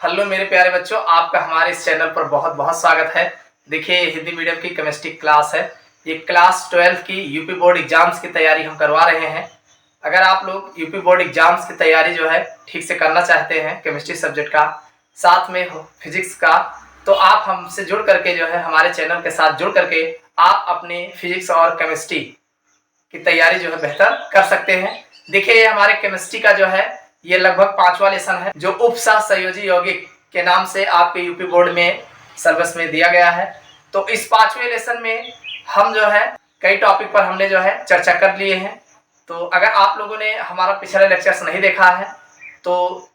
Hello मेरे प्यारे बच्चों, आपका हमारे इस चैनल पर बहुत बहुत स्वागत है। देखिए, हिंदी मीडियम की केमिस्ट्री क्लास है। ये क्लास 12 की यूपी बोर्ड एग्जाम्स की तैयारी हम करवा रहे हैं। अगर आप लोग यूपी बोर्ड एग्जाम्स की तैयारी जो है ठीक से करना चाहते हैं, केमिस्ट्री सब्जेक्ट का साथ में फिजिक्स का, तो आप हमसे जुड़ करके जो है हमारे चैनल के साथ जुड़ करके आप अपने फिजिक्स और केमिस्ट्री की तैयारी जो है बेहतर कर सकते हैं। देखिए, ये हमारे केमिस्ट्री का जो है ये लगभग 5वां लेसन है, जो उपसह संयोजी यौगिक के नाम से आपके यूपी बोर्ड में सिलेबस में दिया गया है। तो इस 5वें लेसन में हम जो है कई टॉपिक पर हमने जो है चर्चा कर लिए हैं। तो अगर आप लोगों ने हमारा पिछला लेक्चर्स नहीं देखा है तो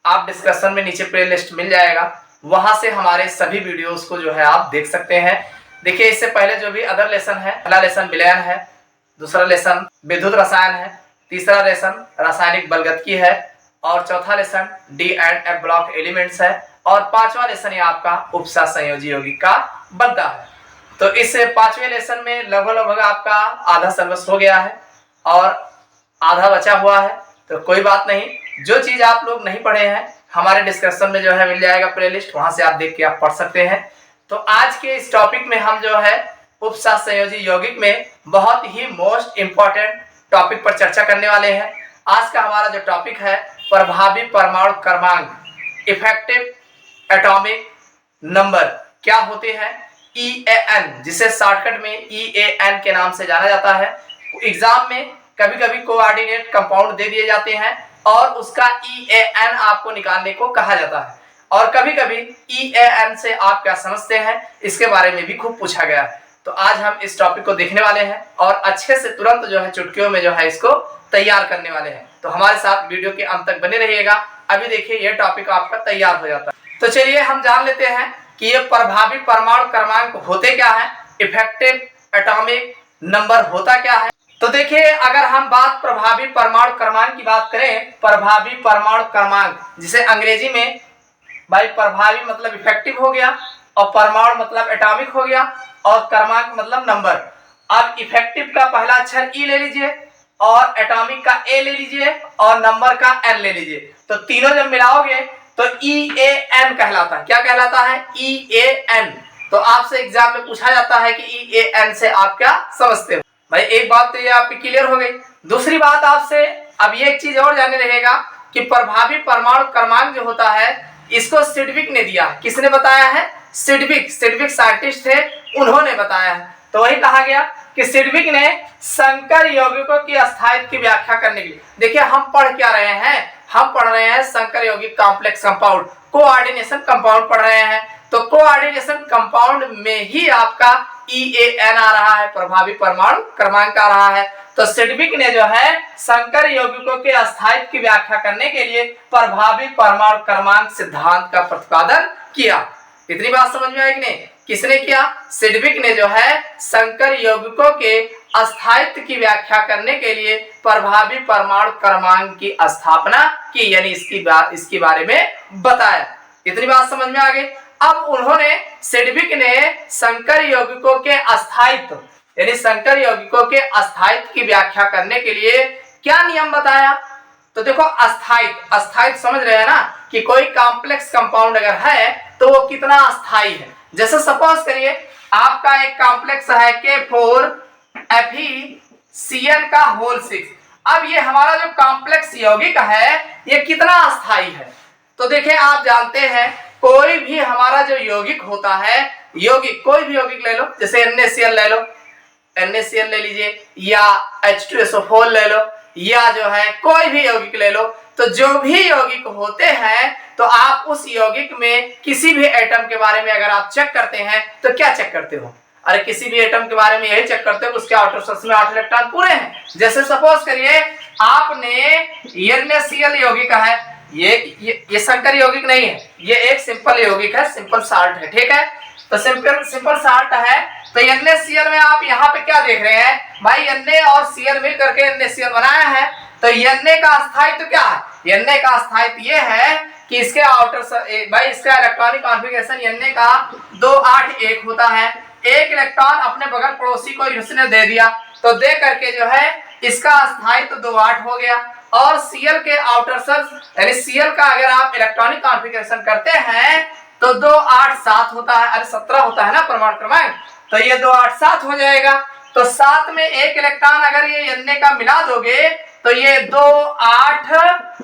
आप डिस्क्रिप्शन में नीचे प्ले लिस्ट मिल जाएगा, वहां से हमारे सभी वीडियोस को जो है आप देख सकते हैं। देखिए, इससे पहले जो भी अदर लेसन है, पहला लेसन विलयन है, दूसरा लेसन विद्युत रसायन है, तीसरा लेसन रासायनिक बलगतकी है और चौथा lesson D and F block elements है और 5वां लेसन ये आपका उपसह संयोजी यौगिक का बनता है। तो इस 5वें लेसन में लगभग आपका आधा सिलेबस हो गया है और आधा बचा हुआ है। तो कोई बात नहीं, जो चीज आप लोग नहीं पढ़े हैं हमारे डिस्क्रिप्शन में जो है मिल जाएगा प्लेलिस्ट, वहां से आप देख के आप पढ़ सकते हैं। तो आज के इस टॉपिक में हम जो है उपसह संयोजी यौगिक में बहुत ही मोस्ट इंपॉर्टेंट टॉपिक पर चर्चा करने वाले हैं। आज का हमारा जो टॉपिक है प्रभावी परमाणु क्रमांक, इफेक्टिव एटॉमिक नंबर क्या होते हैं, EAN, जिसे शॉर्टकट में EAN के नाम से जाना जाता है। एग्जाम में कभी कभी कोऑर्डिनेट कंपाउंड दे दिए जाते हैं और उसका EAN आपको निकालने को कहा जाता है, और कभी कभी EAN से आप क्या समझते हैं इसके बारे में भी खूब पूछा गया है। तो आज हम इस टॉपिक को देखने वाले हैं और अच्छे से तुरंत जो है चुटकियों में जो है इसको तैयार करने वाले हैं। तो हमारे साथ वीडियो के अंत तक बने रहिएगा। अभी देखिए, यह टॉपिक आपका तैयार हो जाता है। तो चलिए हम जान लेते हैं कि ये प्रभावी परमाणु क्रमांक होते क्या है, इफेक्टिव एटॉमिक नंबर होता क्या है। तो देखिए, अगर हम बात प्रभावी परमाणु क्रमांक की बात करें, प्रभावी परमाणु क्रमांक जिसे अंग्रेजी में भाई प्रभावी मतलब इफेक्टिव हो गया और परमाणु मतलब एटॉमिक हो गया और क्रमांक मतलब नंबर। अब इफेक्टिव का पहला अक्षर ई ले लीजिए और एटॉमिक का ए ले लीजिए और नंबर का एन ले लीजिए, तो तीनों जब मिलाओगे तो EAN कहलाता है। क्या कहलाता है? EAN। तो आपसे एग्जाम में पूछा जाता है कि EAN से आप क्या समझते हो। भाई एक बात तो ये आपकी क्लियर हो गई। दूसरी बात आपसे अब ये एक चीज और जानने रहेगा कि प्रभावी परमाणु क्रमांक जो होता है इसको सिडविक ने दिया। किसने बताया है? सिडविक साइंटिस्ट थे, उन्होंने बताया है। तो वही कहा गया कि सिडविक ने संकर यौगिकों की अस्थायित्व की व्याख्या करने के लिए, देखिए हम पढ़ क्या रहे हैं, हम पढ़ रहे हैं संकर यौगिक कॉम्प्लेक्स कंपाउंड, कोऑर्डिनेशन कंपाउंड पढ़ रहे हैं। तो कोऑर्डिनेशन कंपाउंड में ही आपका EAN आ रहा है, प्रभावी परमाणु क्रमांक आ रहा है। तो सिडविक ने जो है संकर यौगिकों के अस्थायित्व की व्याख्या करने के लिए प्रभावी परमाणु क्रमांक सिद्धांत का प्रतिपादन किया। इतनी बात समझ में आई कि नहीं? किसने किया? सिडविक ने जो है संकर यौगिकों के अस्थायित्व की व्याख्या करने के लिए प्रभावी परमाणु क्रमांक की स्थापना की, यानी इसके बारे में बताया। इतनी बात समझ में आ गई। अब उन्होंने सिडविक ने संकर यौगिकों के अस्थायित्व यानी संकर यौगिकों के अस्थायित्व की व्याख्या करने के लिए क्या नियम बताया। तो देखो, अस्थायित्व समझ रहे हैं ना कि कोई कॉम्प्लेक्स कंपाउंड अगर है तो वो कितना अस्थायी है। जैसे सपोज करिए आपका एक कॉम्प्लेक्स है K4FeCl का होल 6। अब ये हमारा जो कॉम्प्लेक्स यौगिक है ये कितना अस्थायी है। तो देखिए, आप जानते हैं कोई भी हमारा जो यौगिक होता है, यौगिक कोई भी यौगिक ले लो, जैसे NaCl ले लो, NaCl ले लीजिए, या H2SO4 ले लो, या जो है कोई भी यौगिक ले लो। तो जो भी यौगिक होते हैं तो आप उस यौगिक में किसी भी एटम के बारे में अगर आप चेक करते हैं तो क्या चेक करते हो? अरे किसी भी एटम के बारे में यही चेक करते हो कि उसके आउटर शेल्स में 8 इलेक्ट्रॉन पूरे हैं। जैसे सपोज करिए आपने NaCl यौगिक है, ये संकर यौगिक नहीं है, ये एक सिंपल यौगिक है, सिंपल साल्ट है, ठीक है। तो सिंपल साल्ट है। तो NaCl में आप यहाँ पे क्या देख रहे हैं भाई, Na और Cl मिल करके NaCl बनाया है। तो Na का अस्थायित्व क्या है? Na का अस्थायित्व ये है कि इसके आउटर भाई इसका इलेक्ट्रॉनिक कॉन्फ़िगरेशन Na का 2 8 1 होता है। एक इलेक्ट्रॉन अपने बगल पड़ोसी को इसने दे दिया, तो दे करके जो है इसका अस्थायित्व 2 8 हो गया और Cl के आउटर शेल्स यानी Cl का अगर आप इलेक्ट्रॉनिक कॉन्फ़िगरेशन करते हैं तो 2 8 7 होता है, अरे 17 होता है ना परमाणु क्रमांक, तो ये 2 8 7 हो जाएगा। तो 7 में एक इलेक्ट्रॉन अगर ये Na का मिला दोगे तो ये 2 8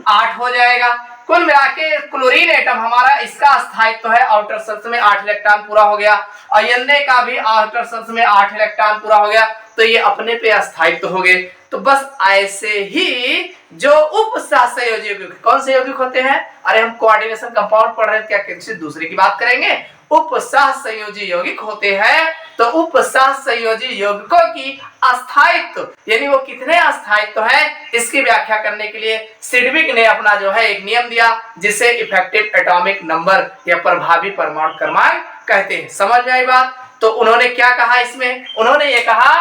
8 हो जाएगा। कुल मिला के क्लोरीन एटम हमारा इसका स्थायित्व है आउटर शेल्स में 8 इलेक्ट्रॉन पूरा हो गया, और Na का भी आउटर शेल्स में 8 इलेक्ट्रॉन पूरा हो गया, तो ये अपने पे स्थायित्व हो गए। तो बस ऐसे ही जो उप सहसंयोजी यौगिक कौन से यौगिक होते हैं, अरे हम कोऑर्डिनेशन कंपाउंड पढ़ रहे हैं, क्या किसी दूसरे की बात करेंगे, उप सहसंयोजी यौगिक होते हैं। तो उप सहसंयोजी यौगिकों की अस्थायित्व यानी वो कितने अस्थायित्व है इसकी व्याख्या करने के लिए सिडविक ने अपना जो है एक नियम दिया जिसे इफेक्टिव एटॉमिक नंबर या प्रभावी परमाणु क्रमांक कहते हैं। समझ में आई बात? तो उन्होंने क्या कहा इसमें, उन्होंने ये कहा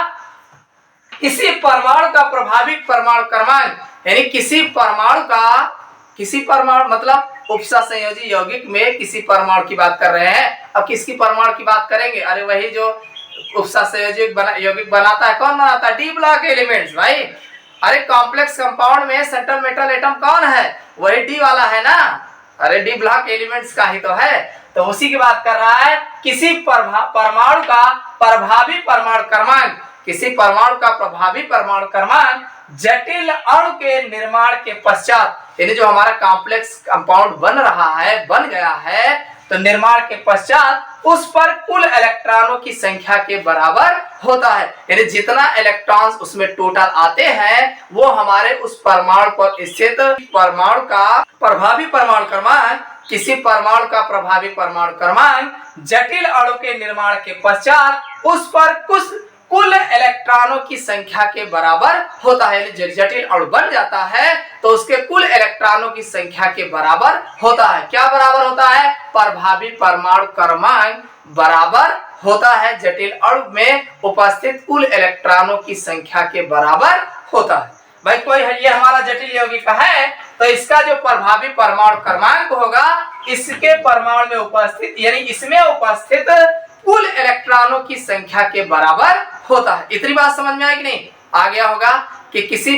किसी परमाणु का प्रभावी परमाणु क्रमांक यानी किसी परमाणु मतलब उपसहसंयोजी यौगिक में किसी परमाणु की बात कर रहे हैं। अब किसकी परमाणु की बात करेंगे, अरे वही जो उपसहसंयोजी यौगिक बनाता है, कौन बनाता है, डी ब्लॉक एलिमेंट्स भाई। अरे कॉम्प्लेक्स कंपाउंड में सेंट्रल मेटल एटम कौन है, वही डी वाला है ना, अरे डी ब्लॉक एलिमेंट्स का ही तो है, तो उसी की बात कर रहा है। किसी परमाणु का प्रभावी परमाणु क्रमांक, किसी परमाणु का प्रभावी परमाणु क्रमांक जटिल अणु के निर्माण के पश्चात यानी जो हमारा कॉम्प्लेक्स कंपाउंड बन गया है, तो निर्माण के पश्चात उस पर कुल इलेक्ट्रॉनों की संख्या के बराबर होता है। यानी जितना इलेक्ट्रॉन्स उसमें टोटल आते हैं वो हमारे उस परमाणु पर स्थित परमाणु का प्रभावी परमाणु क्रमांक, किसी परमाणु का प्रभावी परमाणु क्रमांक जटिल अणु के निर्माण के पश्चात उस पर कुल इलेक्ट्रॉनों की संख्या के बराबर होता है। जब जटिल अणु बन जाता है तो उसके कुल इलेक्ट्रॉनों की संख्या के बराबर होता है। क्या बराबर होता है, प्रभावी परमाणु क्रमांक बराबर होता है जटिल अणु में उपस्थित कुल इलेक्ट्रॉनों की संख्या के बराबर होता है। भाई कोई ये हमारा जटिल यौगिक है तो इसका जो प्रभावी परमाणु क्रमांक होगा इसके परमाणु में उपस्थित यानी इसमें उपस्थित कुल इलेक्ट्रॉनों की संख्या के बराबर होता है। इतनी बात समझ में आई कि नहीं? आ गया होगा कि किसी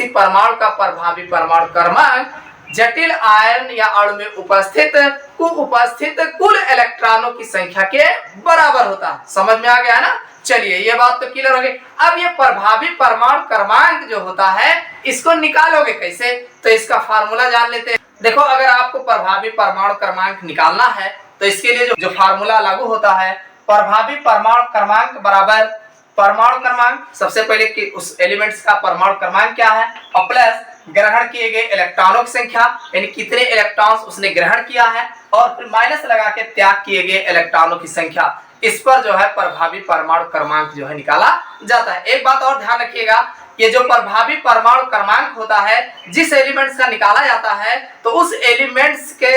परमाणु का प्रभावी परमाणु क्रमांक जटिल आयन या अणु में उपस्थित कुल इलेक्ट्रॉनों की संख्या के बराबर होता है। समझ में आ गया ना? चलिए ये बात तो क्लियर हो गई। अब ये प्रभावी परमाणु क्रमांक जो होता है इसको निकालोगे कैसे, तो इसका फार्मूला जान लेते हैं। देखो अगर आपको प्रभावी परमाणु क्रमांक निकालना है तो इसके लिए जो फार्मूला लागू होता है, प्रभावी परमाणु क्रमांक बराबर परमाणु क्रमांक, सबसे पहले कि उस एलिमेंट्स का परमाणु क्रमांक क्या है, और प्लस ग्रहण किए गए इलेक्ट्रॉनों की संख्या यानी कितने इलेक्ट्रॉन्स उसने ग्रहण किया है, और फिर माइनस लगा के त्याग किए गए इलेक्ट्रॉनों की संख्या। इस पर जो है प्रभावी परमाणु क्रमांक जो है निकाला जाता है। एक बात और ध्यान रखिएगा, ये जो प्रभावी परमाणु क्रमांक होता है जिस एलिमेंट्स का निकाला जाता है तो उस एलिमेंट्स के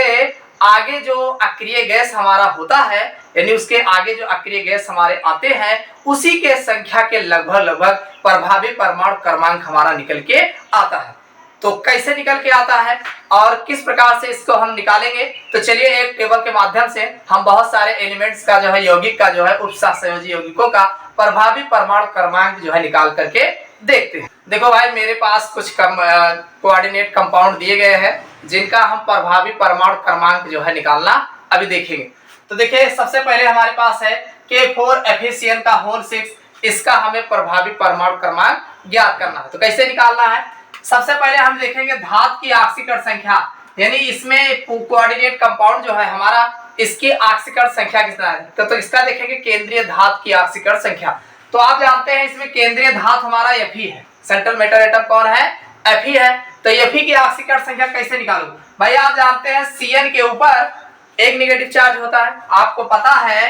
आगे जो अक्रिय गैस हमारा होता है यानी उसके आगे जो अक्रिय गैस हमारे आते हैं उसी के संख्या के लगभग प्रभावी परमाणु क्रमांक हमारा निकल के आता है। तो कैसे निकल के आता है और किस प्रकार से इसको हम निकालेंगे, तो चलिए एक टेबल के माध्यम से हम बहुत सारे एलिमेंट्स का जो है यौगिक का जो है उपसहसंयोजी यौगिकों का प्रभावी परमाणु क्रमांक जो है निकाल करके देखते हैं। देखो भाई मेरे पास कुछ कोऑर्डिनेट कंपाउंड दिए गए हैं जिनका हम प्रभावी परमाणु क्रमांक जो है निकालना अभी देखेंगे। तो देखिए सबसे पहले हमारे पास है K4FeCN का होल 6, इसका हमें प्रभावी परमाणु क्रमांक ज्ञात करना है। तो कैसे निकालना है, सबसे पहले हम देखेंगे धातु की ऑक्सीकरण संख्या यानी इसमें कोऑर्डिनेट कंपाउंड जो है हमारा इसकी ऑक्सीकरण संख्या कितना है, तो इसका देखेंगे केंद्रीय धातु की ऑक्सीकरण संख्या। तो आप जानते हैं इसमें केंद्रीय धातु हमारा Fe है, सेंट्रल मेटल एटम कौन है, Fe है। तो Fe की ऑक्सीकरण संख्या कैसे निकालूं भाई, आप जानते हैं Cn के ऊपर एक नेगेटिव चार्ज होता है, आपको पता है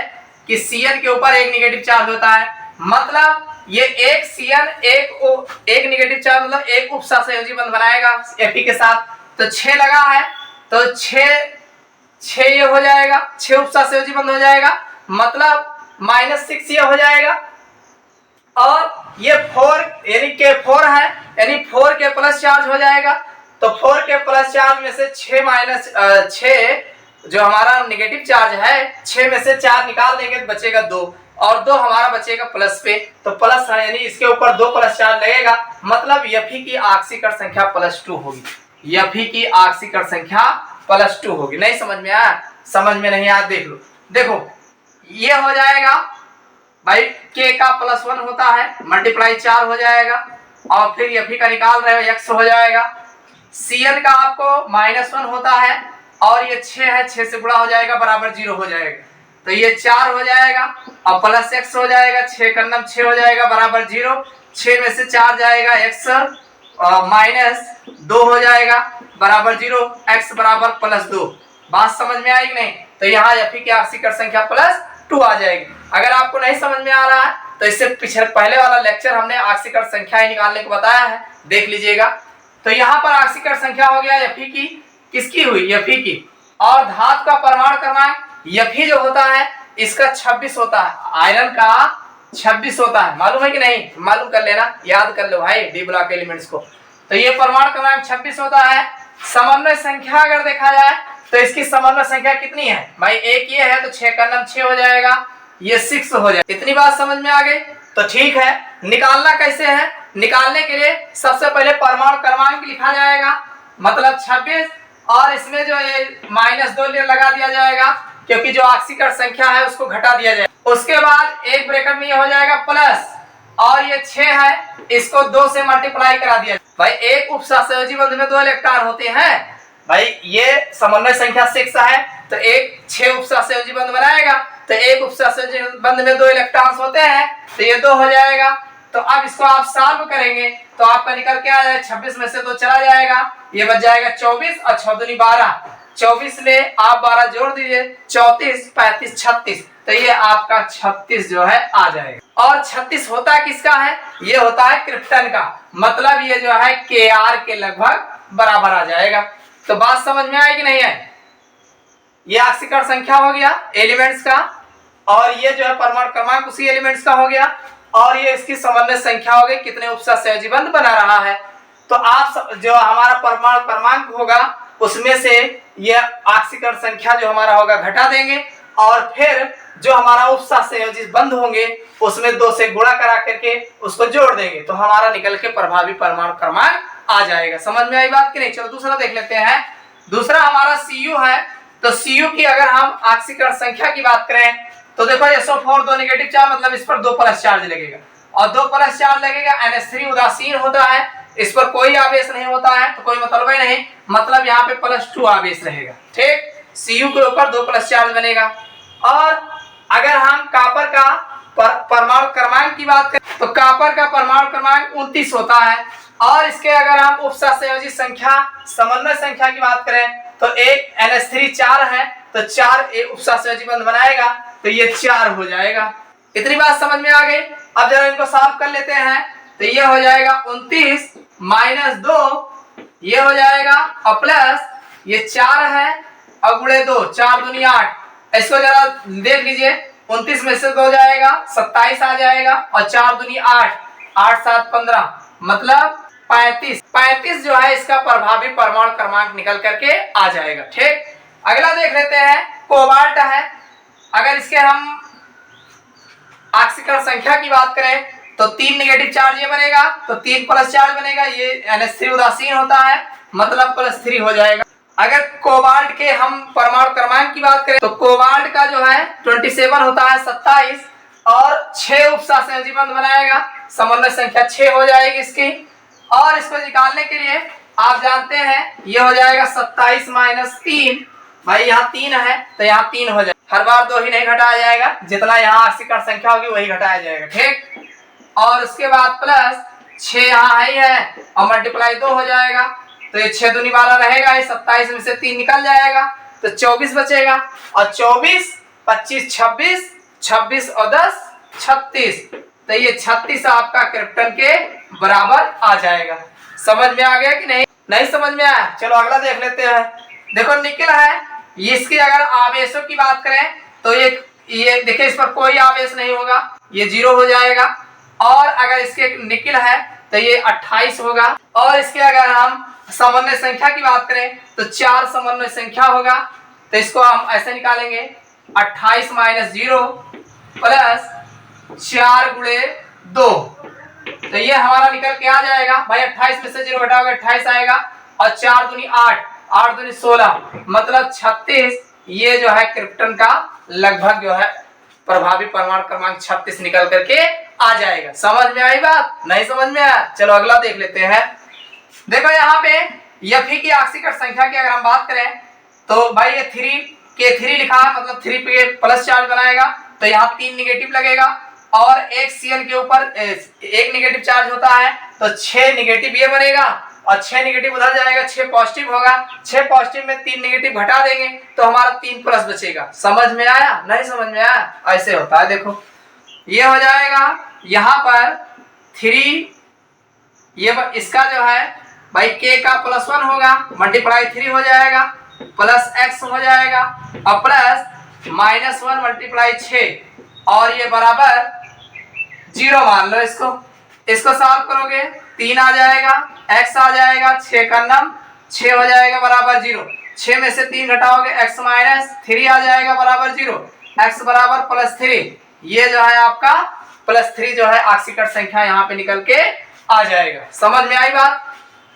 कि Cn के ऊपर एक नेगेटिव चार्ज होता है, मतलब ये एक Cn एक नेगेटिव चार्ज मतलब एक उपसहसंयोजी बंध बनाएगा Fe के साथ, तो 6 लगा है तो 6 ये हो जाएगा, 6 उपसहसंयोजी बंध हो जाएगा, मतलब -6 ये हो जाएगा, और ये 4 यानी K4 है यानी 4 के प्लस चार्ज हो जाएगा। तो 4 के प्लस चार्ज में से 6 जो हमारा नेगेटिव चार्ज है 6 में से 4 निकाल देंगे तो बचेगा 2, और 2 हमारा बचेगा प्लस पे, तो प्लस है यानी इसके ऊपर 2 प्लस चार्ज लगेगा, मतलब Fe की आक्सीकरण संख्या +2 होगी। Fe की आक्सीकरण संख्या +2 होगी। नहीं समझ में आया? समझ में नहीं आया देख लो। देखो ये हो जाएगा भाई K का +1 होता है मल्टीप्लाई 4 हो जाएगा, और फिर Fe का निकाल रहे हो x हो जाएगा। Cn का आपको -1 होता है और ये 6 है, 6 से गुणा हो जाएगा बराबर 0 हो जाएगा, तो ये 4 हो जाएगा और प्लस x हो जाएगा, 6 का नम 6 हो जाएगा बराबर 0, 6 में से 4 जाएगा x -2 हो जाएगा बराबर 0, x बराबर +2। बात समझ में आई कि नहीं? तो यहाँ Fe की आक्सीकरण संख्या +2 आ जाएगी। अगर आपको नहीं समझ में आ रहा है तो इससे पहले वाला लेक्चर हमने आक्सीकरण संख्या निकालने को बताया है, देख लीजिएगा। तो यहाँ पर आक्सीकरण संख्या हो गया Fe की, किसकी हुई? Fe की। और धातु का परमाणु क्रमांक Fe जो होता है इसका 26 होता है, आयरन का 26 होता है, मालूम है कि नहीं? मालूम कर लेना, याद कर लो भाई डी ब्लॉक एलिमेंट्स को। तो ये परमाणु क्रमांक 26 होता है। समन्वय संख्या अगर देखा जाए तो इसकी समन्वय संख्या कितनी है भाई? एक ये है तो 6 का नम 6 हो जाएगा, ये 6 हो जाएगा। इतनी बात समझ में आ गई? तो ठीक है, निकालना कैसे है? निकालने के लिए सबसे पहले परमाणु क्रमांक लिखा जाएगा, मतलब 26, और इसमें जो ये -2 लगा दिया जाएगा क्योंकि जो आक्सीकरण संख्या है उसको घटा दिया जाएगा। उसके बाद एक ब्रैकेट में ये हो जाएगा प्लस, और ये 6 है इसको 2 से मल्टीप्लाई करा दिया भाई। एक उपसहसंयोजी बंध में 2 इलेक्ट्रॉन होते हैं भाई, ये समन्वय संख्या 6 है तो एक 6 उपसहसंयोजी बंध बनाएगा, तो एक उपसहसंयोजी बंध में 2 इलेक्ट्रॉन्स होते हैं तो ये 2 हो जाएगा। तो अब इसको आप सॉल्व करेंगे तो आपका निकल के आ जाएगा 26 में से 2 चला जाएगा, ये बच जाएगा 24 और 6 दूनी 12, 24 में आप 12 जोड़ दीजिए, 34, 35, 36, तो ये आपका 36 जो है आ जाएगा। और 36 होता किसका है? ये होता है क्रिप्टन का, मतलब ये जो है Kr के लगभग बराबर आ जाएगा। तो बात समझ में आई कि नहीं है? ये आक्सीकरण संख्या हो गया एलिमेंट्स का, और ये जो है परमाणु क्रमांक उसी एलिमेंट्स का हो गया, और ये इसकी समन्वय संख्या हो गई, कितने उपसहसंयोजी बंध बना रहा है। तो आप जो हमारा परमाणु क्रमांक होगा उसमें से ये आक्सीकरण संख्या जो हमारा होगा घटा देंगे, और फिर जो हमारा उपसहसंयोजी बंध होंगे उसमें 2 से गुणा करा करके उसको जोड़ देंगे, तो हमारा निकल के प्रभावी परमाणु क्रमांक आ जाएगा। समझ में आई बात कि नहीं? चलो दूसरा देख लेते हैं। दूसरा हमारा Cu है, तो Cu की अगर हम आक्सीकरण संख्या की बात करें तो देखो SO4 2 नेगेटिव चार्ज, मतलब इस पर 2 प्लस चार्ज लगेगा, और 2 प्लस चार्ज लगेगा। NH3 उदासीन होता है, इस पर कोई आवेश नहीं होता है तो कोई मतलब ही नहीं, मतलब यहाँ पे +2 आवेश रहेगा। ठीक, Cu के ऊपर 2 प्लस चार्ज बनेगा। और अगर हम कॉपर का परमाणु क्रमांक की बात करें तो कॉपर का परमाणु क्रमांक 29 होता है, और इसके अगर हम उपसहसंयोजी संख्या समन्वय संख्या की बात करें तो एक NH3 4 है, तो 4 उपसहसंयोजी बंध बनाएगा, तो ये 4 हो जाएगा। इतनी बात समझ में आ गई? अब जरा इनको सॉल्व कर लेते हैं, तो ये हो जाएगा 29 -2, ये हो जाएगा, और प्लस ये 4 है और गुणे 2, 4 दूनी 8, इसको जरा देख लीजिए, 29 में से 2 जाएगा 27 आ जाएगा, और 4 दूनी 8, 8 7 15, मतलब 35। 35 जो है इसका प्रभावी परमाणु क्रमांक निकल करके आ जाएगा। ठीक, अगला देख लेते हैं, कोबाल्ट है। अगर इसके हम आक्सीकरण संख्या की बात करें तो 3 नेगेटिव चार्ज ये बनेगा, तो 3 प्लस चार्ज बनेगा, ये NH3 उदासीन होता है, मतलब +3 हो जाएगा। अगर कोबाल्ट के हम परमाणु क्रमांक की बात करें तो कोबाल्ट का जो है 27 होता है, 27, और 6 उपसहसंयोजी बंध बनाएगा, समन्वय संख्या 6 हो जाएगी इसकी। और इसको निकालने के लिए आप जानते हैं ये हो जाएगा 27 - 3, भाई यहाँ 3 है तो यहाँ 3 हो जाएगा, हर बार 2 ही नहीं घटाया जाएगा, जितना यहाँ आक्सीकरण संख्या होगी वही घटाया जाएगा। ठीक, और उसके बाद प्लस 6 यहाँ है और मल्टीप्लाई 2 हो जाएगा, तो ये 6 दूनी 12 रहेगा, ये 27 में से 3 निकल जाएगा, तो 24 बचेगा, और 24 25 26, 26 और 10 36, तो ये 36 आपका क्रिप्टन के बराबर आ जाएगा। समझ में आ गया कि नहीं? नहीं समझ में आया? चलो अगला देख लेते हैं। देखो निकल है, इसकी अगर आवेशों की बात करें तो ये देखिए इस पर कोई आवेश नहीं होगा, ये 0 हो जाएगा। और अगर इसके निकल है तो ये 28 होगा। और इसके अगर हम समन्वय संख्या की बात करें तो 4 समन्वय संख्या होगा, तो इसको हम ऐसे निकालेंगे 28 - 0 प्लस 4 गुणे 2, तो ये हमारा निकल के आ जाएगा भाई। 28 में से 0 घटाओगे 28 आएगा, और 4 दूनी 8, 8 दूनी 16, मतलब 36। ये जो है क्रिप्टन का लगभग जो है प्रभावी परमाणु क्रमांक 36 निकल करके आ जाएगा। समझ में आई बात? नहीं समझ में आया? चलो अगला देख लेते हैं। देखो यहाँ पे Fe की ऑक्सीकरण संख्या की अगर हम बात करें तो भाई ये 3K3 लिखा है, मतलब 3 पे प्लस चार्ज बनाएगा, तो यहाँ 3 निगेटिव लगेगा, और एक Cl के ऊपर एक निगेटिव चार्ज होता है, तो 6 निगेटिव ये बनेगा, और 6 निगेटिव उधर जाएगा, 6 पॉजिटिव होगा। 6 पॉजिटिव में 3 निगेटिव घटा देंगे तो हमारा 3 प्लस बचेगा। समझ में आया? नहीं समझ में आया? ऐसे होता है। देखो ये हो जाएगा यहाँ पर 3, ये इसका जो है भाई K का +1 होगा, मल्टीप्लाई 3 हो जाएगा, प्लस x हो जाएगा, और प्लस -1 मल्टीप्लाई 6, और ये बराबर 0 मान लो इसको। इसको सॉल्व करोगे 3 आ जाएगा, x आ जाएगा, 6 का नम 6 हो जाएगा बराबर 0। 6 में से 3 घटाओगे x -3 आ जाएगा बराबर 0, x बराबर +3। ये जो है आपका +3 जो है ऑक्सीकरण संख्या यहाँ पे निकल के आ जाएगा। समझ में आई बात?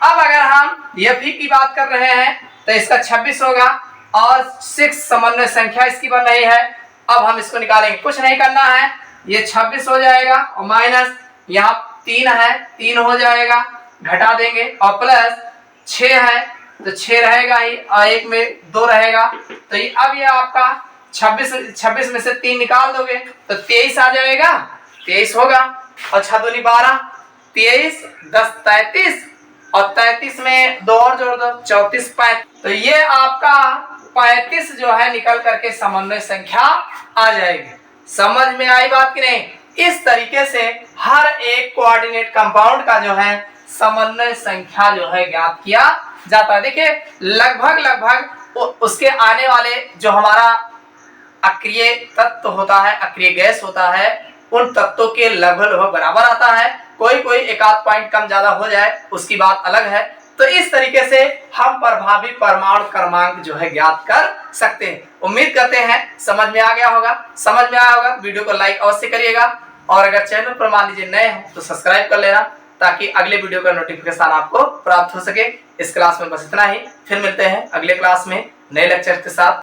अब अगर हम Fe की बात कर रहे हैं तो इसका 26 होगा, और 6 समन्वय संख्या इसकी बन रही है। अब हम इसको निकालेंगे, कुछ नहीं करना है, ये 26 हो जाएगा, और माइनस यहाँ 3 है, 3 हो जाएगा, घटा देंगे, और प्लस 6 है तो 6 रहेगा ही, और 1 में 2 रहेगा, तो ये अब ये आपका 26 में से 3 निकाल दोगे तो 23 आ जाएगा, 23 होगा, और 6 दूनी 12, 23 10 33, और 33 में 2 और जोड़ दो 34 35, तो ये आपका 35 जो है निकल करके समन्वय संख्या आ जाएगी। समझ में आई बात कि नहीं? इस तरीके से हर एक कोऑर्डिनेट कंपाउंड का जो है समन्वय संख्या जो है ज्ञात किया जाता है। देखिए लगभग उसके आने वाले जो हमारा अक्रिय तत्व होता है, अक्रिय गैस होता है, उन तत्वों के लगभग बराबर आता है। कोई एक आध पॉइंट कम ज्यादा हो जाए उसकी बात अलग है। तो इस तरीके से हम प्रभावी परमाणु क्रमांक जो है ज्ञात कर सकते हैं। उम्मीद करते हैं समझ में आ गया होगा। समझ में आया होगा वीडियो को लाइक अवश्य करिएगा, और अगर चैनल पर मान लीजिए नए हो तो सब्सक्राइब कर लेना, ताकि अगले वीडियो का नोटिफिकेशन आपको प्राप्त हो सके। इस क्लास में बस इतना ही, फिर मिलते हैं अगले क्लास में नए लेक्चर के साथ।